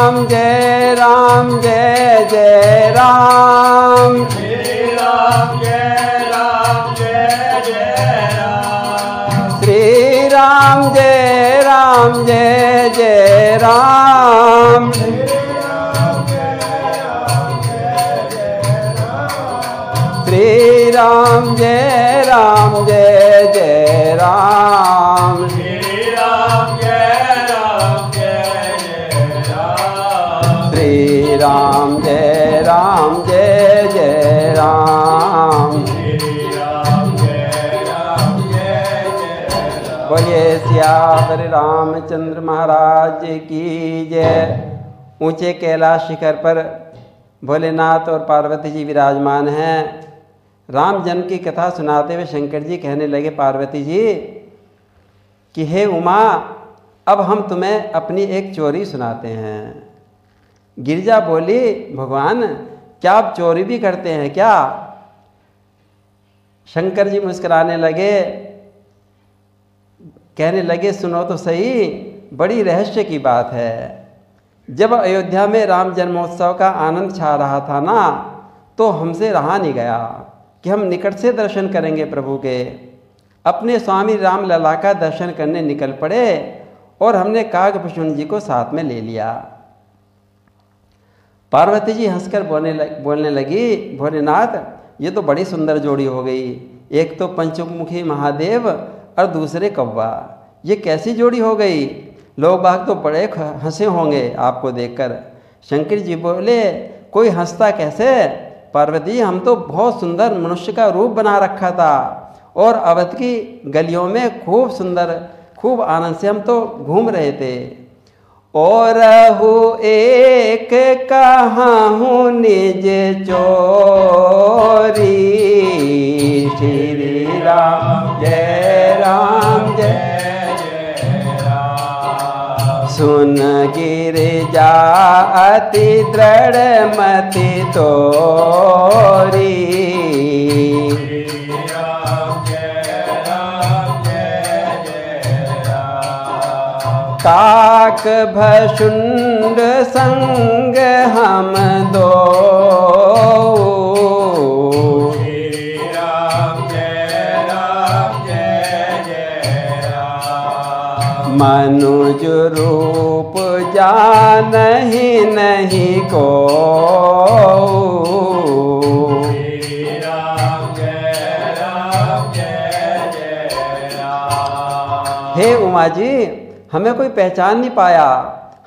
राम जय राम जय जय राम। श्री राम जय राम जय जय राम। श्री राम जय राम जय जय राम। श्री राम जय राम जय जय राम। श्री राम जय राम जय जय राम। श्री राम जय राम जय जय राम। श्री राम जय राम जय जय राम। बोलिए सियावर रामचंद्र महाराज की जय। ऊंचे कैलाश शिखर पर भोलेनाथ और पार्वती जी विराजमान हैं। राम जन्म की कथा सुनाते हुए शंकर जी कहने लगे पार्वती जी कि हे उमा, अब हम तुम्हें अपनी एक चोरी सुनाते हैं। गिरिजा बोली, भगवान क्या आप चोरी भी करते हैं क्या? शंकर जी मुस्कुराने लगे, कहने लगे सुनो तो सही, बड़ी रहस्य की बात है। जब अयोध्या में राम जन्मोत्सव का आनंद छा रहा था ना, तो हमसे रहा नहीं गया कि हम निकट से दर्शन करेंगे प्रभु के। अपने स्वामी राम लला का दर्शन करने निकल पड़े और हमने कागभूषण जी को साथ में ले लिया। पार्वती जी हंसकर बोलने लगी, भोलेनाथ ये तो बड़ी सुंदर जोड़ी हो गई। एक तो पंचमुखी महादेव और दूसरे कौवा, ये कैसी जोड़ी हो गई? लोग बाग तो बड़े हंसे होंगे आपको देखकर। शंकर जी बोले, कोई हंसता कैसे? पार्वती जी हम तो बहुत सुंदर मनुष्य का रूप बना रखा था और अवध की गलियों में खूब सुंदर, खूब आनंद से हम तो घूम रहे थे। और एक कहाँ हूँ निज चोरी। श्री राम जय राम जय जय राम। सुन गिरिजा अति दृढ़ मति तोरी। श्री राम जय राम जय जय राम। काक भशुंड संग हम दो। श्री राम जय राम जय जय राम। मनुज रूप जानहि नहीं को। श्री राम जय राम जय जय राम। हे उमा जी, हमें कोई पहचान नहीं पाया।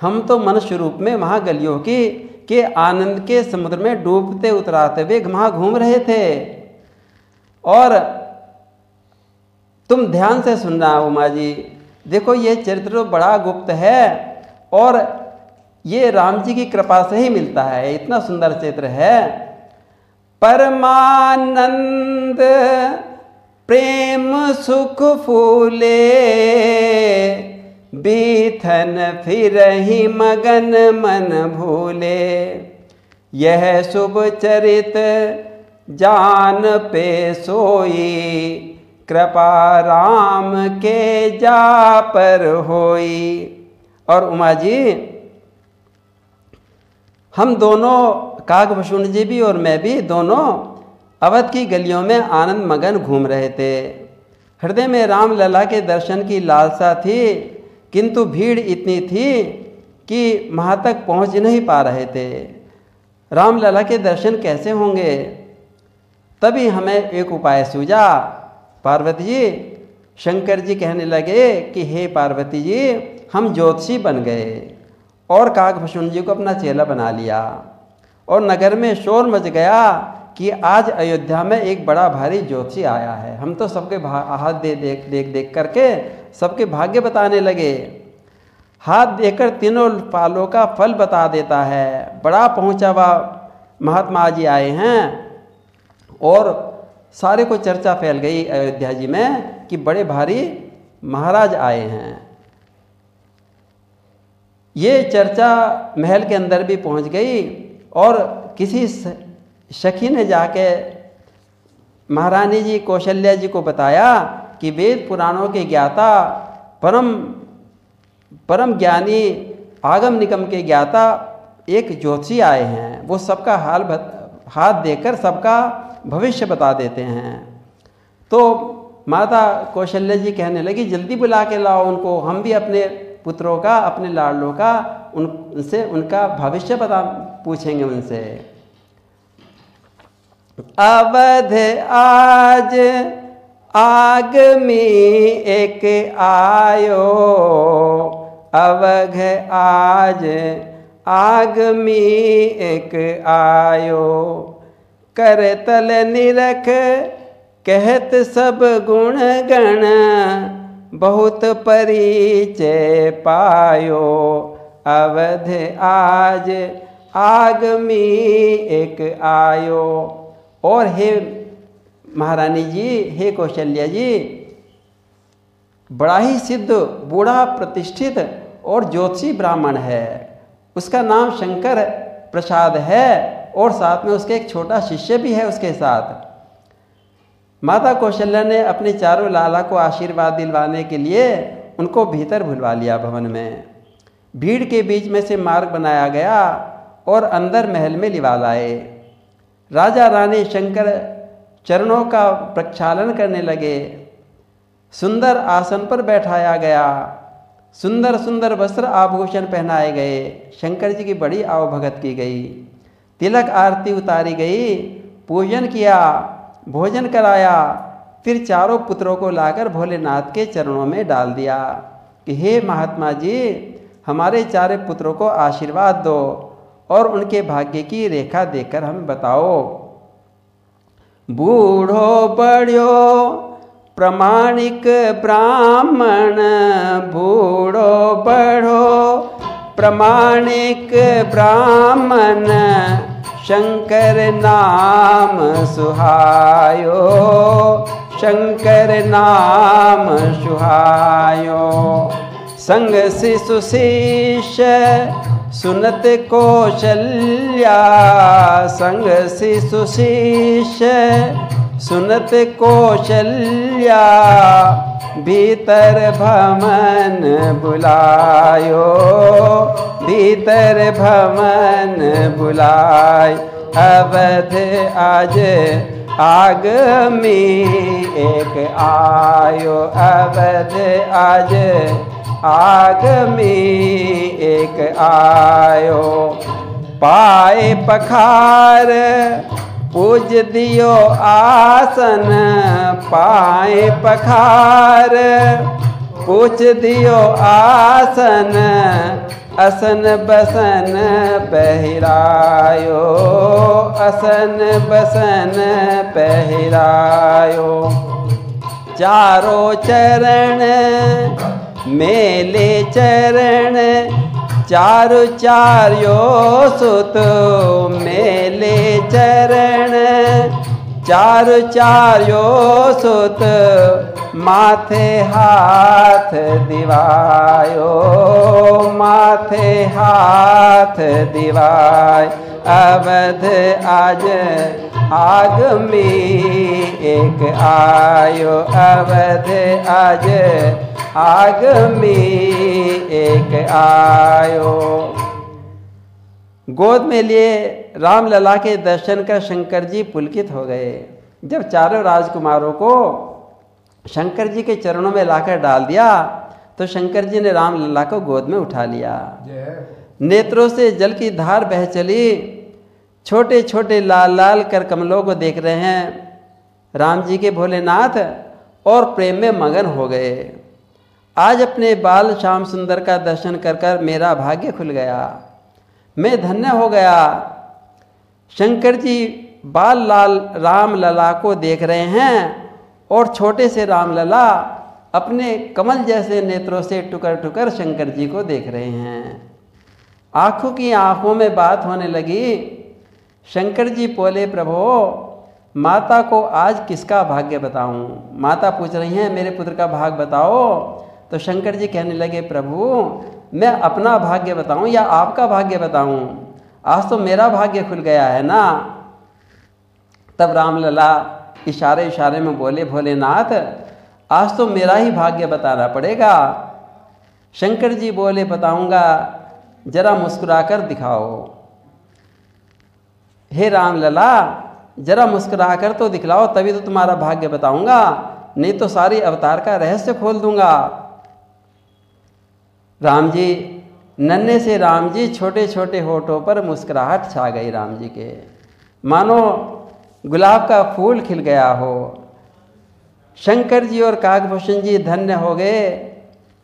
हम तो मनुष्य रूप में वहाँ गलियों के आनंद के समुद्र में डूबते उतराते हुए वहाँ घूम रहे थे। और तुम ध्यान से सुनना उमा जी, देखो ये चरित्र बड़ा गुप्त है और ये राम जी की कृपा से ही मिलता है। इतना सुंदर चरित्र है। परमानंद प्रेम सुख फूले, बीथन फिरहि मगन मन भूले। यह शुभ चरित जान पे सोई, कृपा राम के जा पर होई। और उमा जी हम दोनों, कागभूषण जी भी और मैं भी, दोनों अवध की गलियों में आनंद मगन घूम रहे थे। हृदय में राम लला के दर्शन की लालसा थी, किंतु भीड़ इतनी थी कि वहाँ तक पहुँच नहीं पा रहे थे। राम लला के दर्शन कैसे होंगे? तभी हमें एक उपाय सूझा। पार्वती जी, शंकर जी कहने लगे कि हे पार्वती जी, हम ज्योतिषी बन गए और कागभूषण जी को अपना चेला बना लिया। और नगर में शोर मच गया कि आज अयोध्या में एक बड़ा भारी ज्योतिषी आया है। हम तो सबके हाथ देख करके सबके भाग्य बताने लगे। हाथ देकर तीनों पालों का फल बता देता है। बड़ा पहुँचा हुआ महात्मा जी आए हैं और सारे को चर्चा फैल गई अयोध्या जी में कि बड़े भारी महाराज आए हैं। ये चर्चा महल के अंदर भी पहुंच गई और किसी सखी ने जाके महारानी जी कौशल्या जी को बताया कि वेद पुराणों के ज्ञाता, परम ज्ञानी, आगम निगम के ज्ञाता एक ज्योतिषी आए हैं, वो सबका हाथ देकर सबका भविष्य बता देते हैं। तो माता कौशल्या जी कहने लगी जल्दी बुला के लाओ उनको, हम भी अपने पुत्रों का, अपने लाडलों का उनसे उनका भविष्य पूछेंगे उनसे। अवध आज आगमी एक आयो, अवघ आज आगमी एक आयो, करतल निरख कहत सब गुण गण, बहुत परिचय पायो, अवध आज आगमी एक आयो। और हे महारानी जी, हे कौशल्या जी, बड़ा ही सिद्ध, बूढ़ा, प्रतिष्ठित और ज्योतिषी ब्राह्मण है, उसका नाम शंकर प्रसाद है, और साथ में उसके एक छोटा शिष्य भी है उसके साथ। माता कौशल्या ने अपने चारों लाला को आशीर्वाद दिलवाने के लिए उनको भीतर बुलवा लिया भवन में। भीड़ के बीच में से मार्ग बनाया गया और अंदर महल में लिवा लाए। राजा रानी शंकर चरणों का प्रक्षालन करने लगे। सुंदर आसन पर बैठाया गया, सुंदर सुंदर वस्त्र आभूषण पहनाए गए, शंकर जी की बड़ी आवभगत की गई, तिलक आरती उतारी गई, पूजन किया, भोजन कराया। फिर चारों पुत्रों को लाकर भोलेनाथ के चरणों में डाल दिया कि हे महात्मा जी, हमारे चारे पुत्रों को आशीर्वाद दो और उनके भाग्य की रेखा देखकर हमें बताओ। बूढ़ो बड़ो प्रमाणिक ब्राह्मण, बूढ़ो बड़ो प्रमाणिक ब्राह्मण, शंकर नाम सुहायो, शंकर नाम सुहायो। संग शिशु शिष्य सुनत कौशल्या, संग शिशु शिष्य सुनत कौशल्या, भीतर भवन बुलायो, भीतर भवन बुलाय। अवध आज आगमी एक आयो, अवध आज आगमी एक आयो। पाए पखार पूज दियो आसन, पाए पखार पूज दियो आसन, असन बसन पहिरायो, असन बसन पहिरायो। चारों चरण मेले चरण, चारु चार्यो सुत मेले चरण, चारु चार्यो सुत, माथे हाथ दिवायो, माथे हाथ दिवाय। अवध आज आगमी एक आयो, अवध आज आगमी एक आयो। गोद में लिए राम लला के दर्शन कर शंकर जी पुलकित हो गए। जब चारों राजकुमारों को शंकर जी के चरणों में लाकर डाल दिया तो शंकर जी ने राम लला को गोद में उठा लिया। नेत्रों से जल की धार बह चली। छोटे छोटे लाल लाल कर कमलों को देख रहे हैं राम जी के भोलेनाथ और प्रेम में मगन हो गए। आज अपने बाल श्याम सुंदर का दर्शन कर कर मेरा भाग्य खुल गया, मैं धन्य हो गया। शंकर जी बाल लाल राम लला को देख रहे हैं और छोटे से राम लला अपने कमल जैसे नेत्रों से टुकर टुकर शंकर जी को देख रहे हैं। आंखों की आंखों में बात होने लगी। शंकर जी बोले, प्रभु माता को आज किसका भाग्य बताऊं? माता पूछ रही हैं मेरे पुत्र का भाग बताओ। तो शंकर जी कहने लगे, प्रभु मैं अपना भाग्य बताऊं या आपका भाग्य बताऊं? आज तो मेरा भाग्य खुल गया है ना। तब रामलला इशारे इशारे में बोले, भोलेनाथ आज तो मेरा ही भाग्य बताना पड़ेगा। शंकर जी बोले, बताऊंगा। जरा मुस्कुराकर दिखाओ। हे राम लला, जरा मुस्कुराकर तो दिखलाओ, तभी तो तुम्हारा भाग्य बताऊंगा, नहीं तो सारी अवतार का रहस्य खोल दूंगा। राम जी, नन्हे से राम जी, छोटे छोटे होठों पर मुस्कुराहट छा गई राम जी के, मानो गुलाब का फूल खिल गया हो। शंकर जी और काकभूषण जी धन्य हो गए,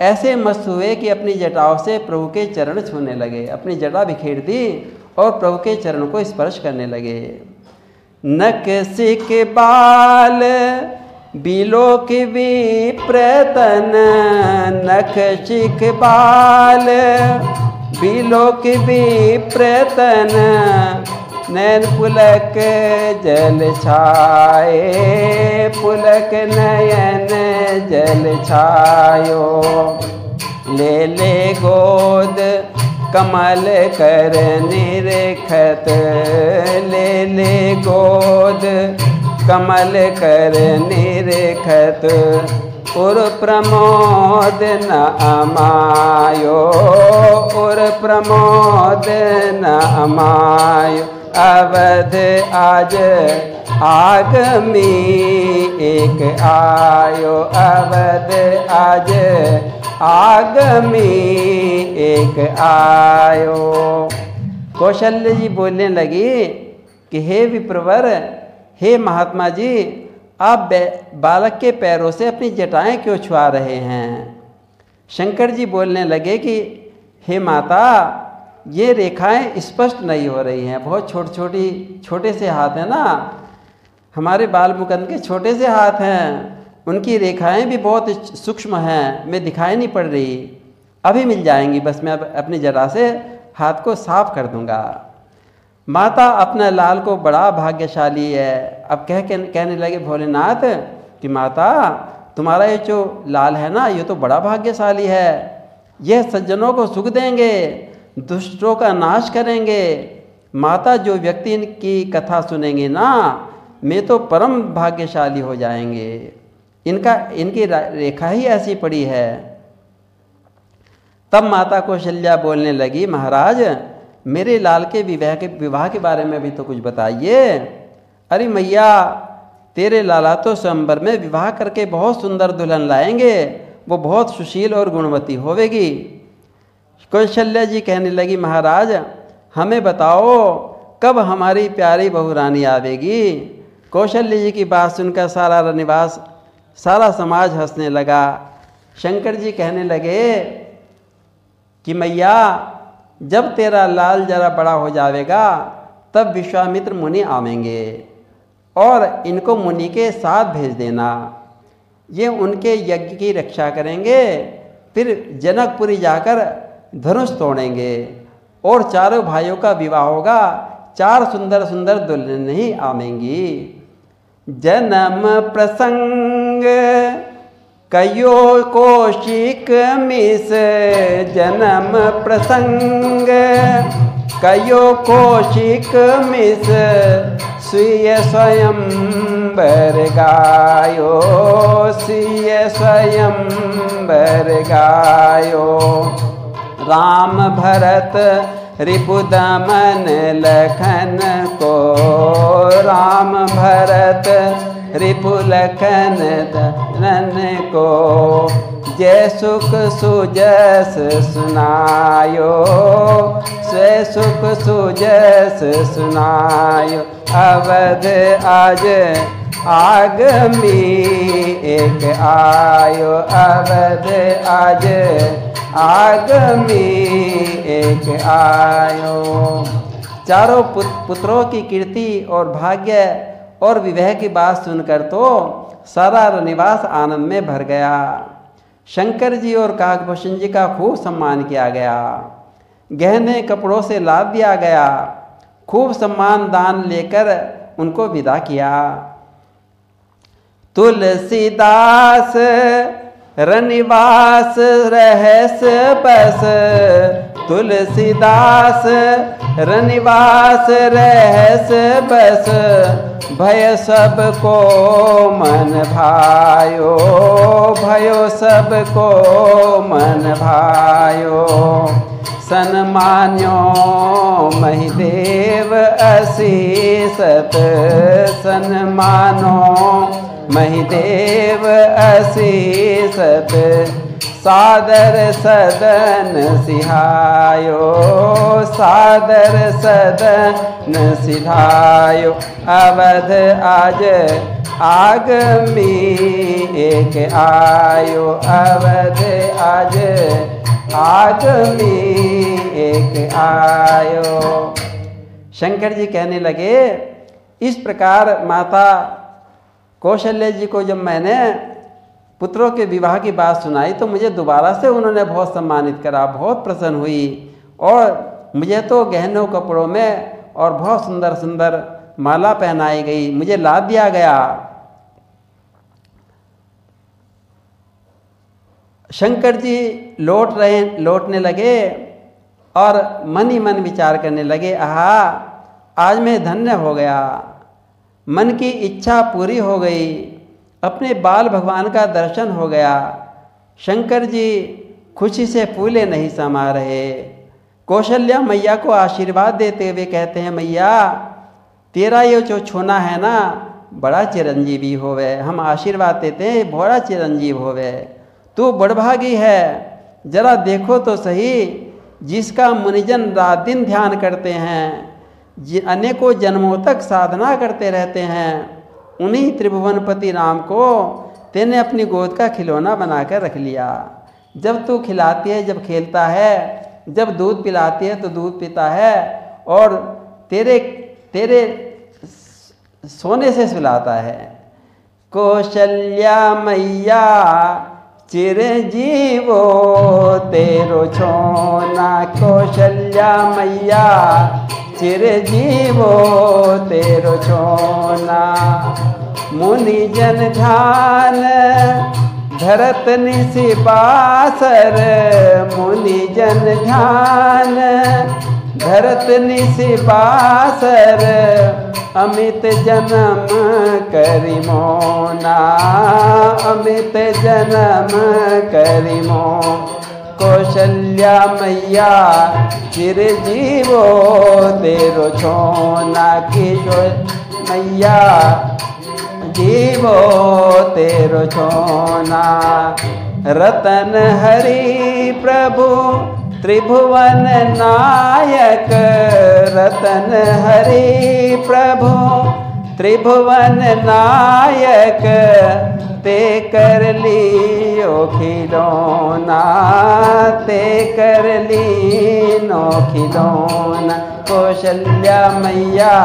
ऐसे मस्त हुए कि अपनी जटाओं से प्रभु के चरण छूने लगे, अपनी जटा बिखेर दी और प्रभु के चरण को स्पर्श करने लगे। नक सिक बाल बिलोक विप्रतन, नख शिख बाल बिलोक विप्रतन, नैन पुलक जल छाए, पुलक नयन जल छायो। ले ले गोद कमल कर निरखत, ले ले गोद कमल कर निरखत, उर प्रमोद न अमायो, उर प्रमोद न अमायो। अवध आज आगमी एक आयो, अवध आज आगमी एक आयो। कौशल्य जी बोलने लगी कि हे विप्रवर, हे महात्मा जी, आप बालक के पैरों से अपनी जटाएं क्यों छुआ रहे हैं? शंकर जी बोलने लगे कि हे माता, ये रेखाएं स्पष्ट नहीं हो रही हैं, बहुत छोटे से हाथ हैं ना, हमारे बाल मुकुंद के छोटे से हाथ हैं, उनकी रेखाएं भी बहुत सूक्ष्म हैं, मैं दिखाई नहीं पड़ रही, अभी मिल जाएंगी, बस मैं अब अपनी जटा से हाथ को साफ कर दूंगा। माता अपना लाल को बड़ा भाग्यशाली है। अब कहने लगे भोलेनाथ कि माता, तुम्हारा ये जो लाल है ना, ये तो बड़ा भाग्यशाली है, यह सज्जनों को सुख देंगे, दुष्टों का नाश करेंगे। माता, जो व्यक्ति इनकी कथा सुनेंगे ना, मैं तो परम भाग्यशाली हो जाएंगे, इनकी रेखा ही ऐसी पड़ी है। तब माता कौशल्या बोलने लगी, महाराज, मेरे लाल के विवाह के बारे में भी तो कुछ बताइए। अरे मैया, तेरे लाला तो स्वयंवर में विवाह करके बहुत सुंदर दुल्हन लाएंगे, वो बहुत सुशील और गुणवती होवेगी। कौशल्या जी कहने लगी, महाराज, हमें बताओ कब हमारी प्यारी बहू रानी आवेगी। कौशल्य जी की बात सुनकर सारा रनिवास, सारा समाज हंसने लगा। शंकर जी कहने लगे कि मैया, जब तेरा लाल जरा बड़ा हो जाएगा तब विश्वामित्र मुनि आवेंगे और इनको मुनि के साथ भेज देना, ये उनके यज्ञ की रक्षा करेंगे, फिर जनकपुरी जाकर धनुष तोड़ेंगे और चारों भाइयों का विवाह होगा, 4 सुंदर सुंदर दुल्हन ही आवेंगी। जन्म प्रसंग कयो कौशिक मिस, जन्म प्रसंग कयो कौशिक मिस, स्वीय स्वयंवर गायो, स्वीय स्वयंवर गायो। राम भरत रिपुदमन लखन को, राम भरत रिपु लखन दमन को, जय सुख सुजस सुनायो, जय सुख सुजस सुनायो। अवध आज आगमी एक आयो, अवध आज आगमी एक आयो। चारों पुत्रों की कीर्ति और भाग्य और विवाह की बात सुनकर तो सारा रनिवास आनंद में भर गया। शंकर जी और काकभूषण जी का खूब सम्मान किया गया, गहने कपड़ों से लाद दिया गया, खूब सम्मान दान लेकर उनको विदा किया। तुलसीदास रनिवास रहस बस, तुलसीदास रनिवास रहस बस, भय सबको मन भायो, भयो सबको मन भायो। सन्मान्यो महिदेव असीसत, सन्मानो महिदेव असीसत, सादर सदन सिहायो, सादर सदन सिधायो, अवध आज आगमी एक आयो, अवध आज आगमी एक आयो। शंकर जी कहने लगे, इस प्रकार माता कौशल्य जी को जब मैंने पुत्रों के विवाह की बात सुनाई तो मुझे दोबारा से उन्होंने बहुत सम्मानित करा, बहुत प्रसन्न हुई और मुझे तो गहनों कपड़ों में और बहुत सुंदर सुंदर माला पहनाई गई, मुझे लाद दिया गया। शंकर जी लौटने लगे और मन ही मन विचार करने लगे, आहा आज मैं धन्य हो गया, मन की इच्छा पूरी हो गई, अपने बाल भगवान का दर्शन हो गया। शंकर जी खुशी से फूले नहीं समा रहे। कौशल्या मैया को आशीर्वाद देते हुए कहते हैं, मैया तेरा ये जो छोना है ना बड़ा चिरंजीवी होवे, हम आशीर्वाद देते हैं बड़ा चिरंजीव होवे, तू बड़भागी है। जरा देखो तो सही, जिसका मुनिजन रात दिन ध्यान करते हैं, अनेकों जन्मों तक साधना करते रहते हैं, उन्हीं त्रिभुवनपति राम को तेने अपनी गोद का खिलौना बनाकर रख लिया। जब तू खिलाती है, जब खेलता है, जब दूध पिलाती है तो दूध पीता है और तेरे सोने से सुलाता है। कौशल्या मैया चिरंजीवो तेरो छोना, कौशल्या मैया चिरंजीवो तेरो छोना। मुनि जन ध्यान धरत निशिपासर, मुनि जन ध्यान धरत निशिपासर, अमित जन्म करि मोना, अमित जन्म करि मोना। कौशल्या मैया चिरंजीवो तेरो छोना, किशोर मैया जीवो तेरो छोना। रतन हरि प्रभु त्रिभुवन नायक, रतन हरि प्रभु त्रिभुवन नायक, ते कर लियो खिलौना, ते कर लीनो खिलौना। कौशल्या मैया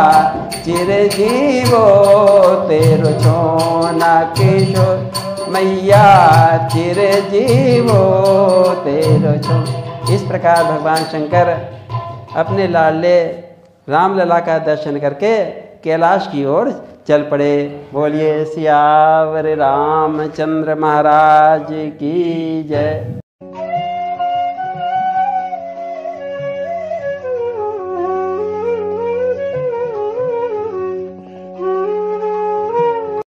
चिरंजीवो तेरो छोना, किशोर मैया चिरंजीवो तेरो छोना। इस प्रकार भगवान शंकर अपने लाडले रामलला का दर्शन करके कैलाश की ओर चल पड़े। बोलिए सियावर रामचंद्र महाराज की जय।